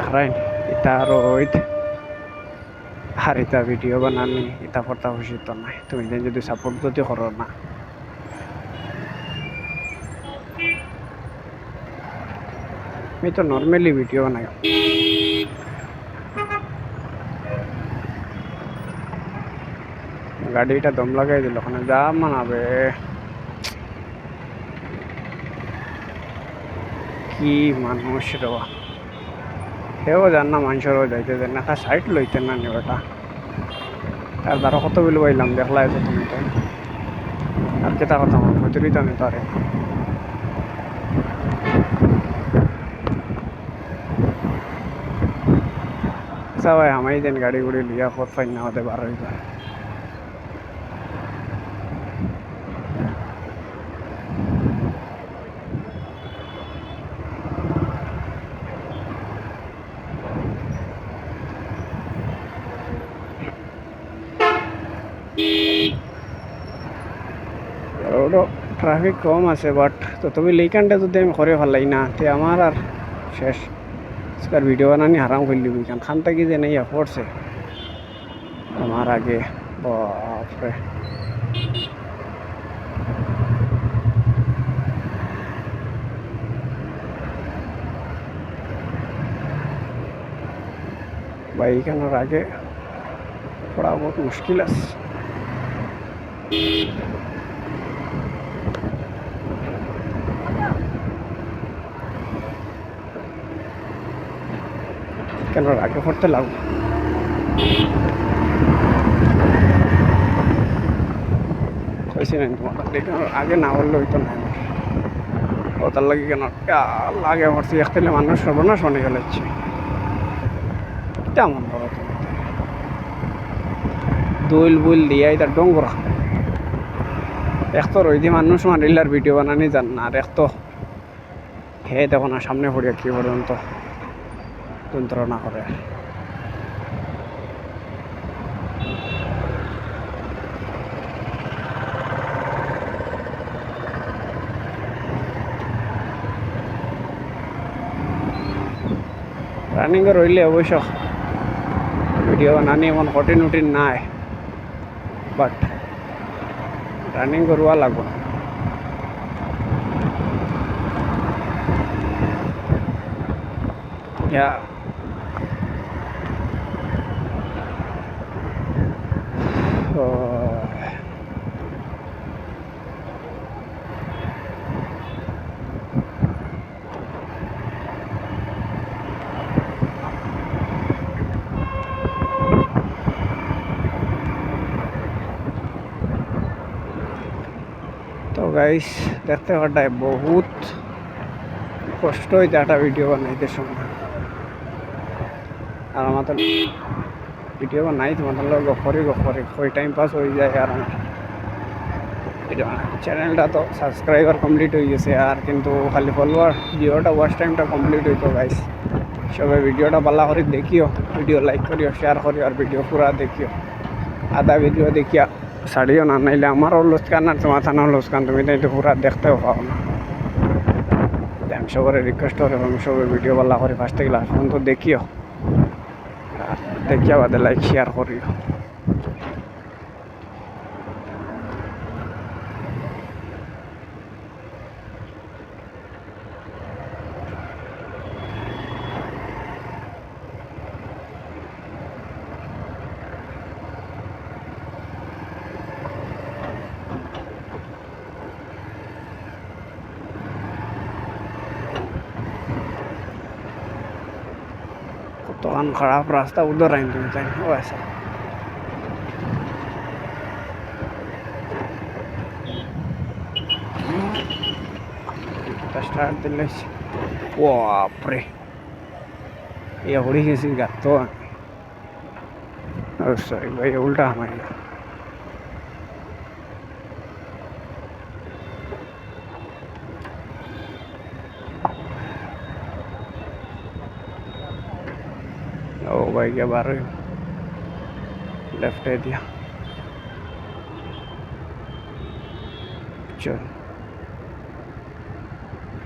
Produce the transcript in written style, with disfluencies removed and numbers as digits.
দেখরাইন ইতা রোহিত আর ইতা ভিডিও বানানি ইতা করতা খুশি তো নাই তুমি যদি সাপোর্ট যদি করো না আমি তো নর্মালি ভিডিও বানাই গাড়িটা দম লাগাই দিল ওখানে যা মানাবে কি মানুষ রেবা সেও জান না মানুষেরও যাইতে দেন না সাইড লইতেন না নি বেটা তার দ্বারা কত বিল পাইলাম দেখলা আছে তুমি তো আর কেটা কথা প্রতিরিত আমি তারে সবাই আমি যেন গাড়ি গুড়ি লিয়া পথ ফাইন না হতে বার হয়ে যায় রোডও ট্রাফিক কম আছে বাট তো তুমি লেইকানটা যদি আমি করে ফেলাই না তে আমার আর শেষ আজকাল ভিডিও বানানি হারাম করে দিবি কারণ খান থাকি যে নাই পড়ছে আমার আগে বাপরে বা এইখানের আগে পড়া বহুত মুশকিল আছে কেন আগে পড়তে লাগবে কইছি না তোমার আগে না বললে হইতো না ও তার লাগে কেন লাগে পড়ছি একটালে মানুষ সর্বনাশ মনে গেলেছে কেমন করো তুমি দইল বুইল দিয়াই তার ডঙ্গরা এক তো রইদি মানুষ মারিলার ভিডিও বানানি জান না আর এক তো হে দেখো না সামনে পড়িয়া কি পর্যন্ত যন্ত্রণা করে রানিং রইলে অবশ্য ভিডিও বানানি এমন কঠিন উঠিন নাই বাট রানিং করবা লাগবো ইয়া তো গাইস দেখতে পাটায় বহুত কষ্ট হয়েছে একটা ভিডিও বানাইতে সময় আর আমাদের ভিডিও বানাই তোমাদের লোক গফরি ওই টাইম পাস হয়ে যায় আর আমার চ্যানেলটা তো সাবস্ক্রাইবার কমপ্লিট হয়ে গেছে আর কিন্তু খালি ফলোয়ার ভিডিওটা ওয়াচ টাইমটা কমপ্লিট হইতো গাইস সবাই ভিডিওটা ভালো করে দেখিও ভিডিও লাইক করিও শেয়ার করিও আর ভিডিও পুরা দেখিও আধা ভিডিও দেখিয়া ছাড়িও না নাইলে আমারও লোসকান আর তোমার থানাও লোসকান তুমি তো এটা পুরা দেখতেও পাও না আমি সবাই রিকোয়েস্ট করে আমি সবাই ভিডিও ভালো করে ফার্স্ট থেকে লাস্ট পর্যন্ত দেখিও আর দেখিয়া বাদে লাইক শেয়ার করিও কতক্ষণ খারাপ রাস্তা উধর আইন তুমি তাই ও আসা স্টার্ট দিলে বাপরে ये बड़ी किसी का तो सॉरी भाई उल्टा हमारी ओ भाई क्या बार लेफ्ट है दिया चल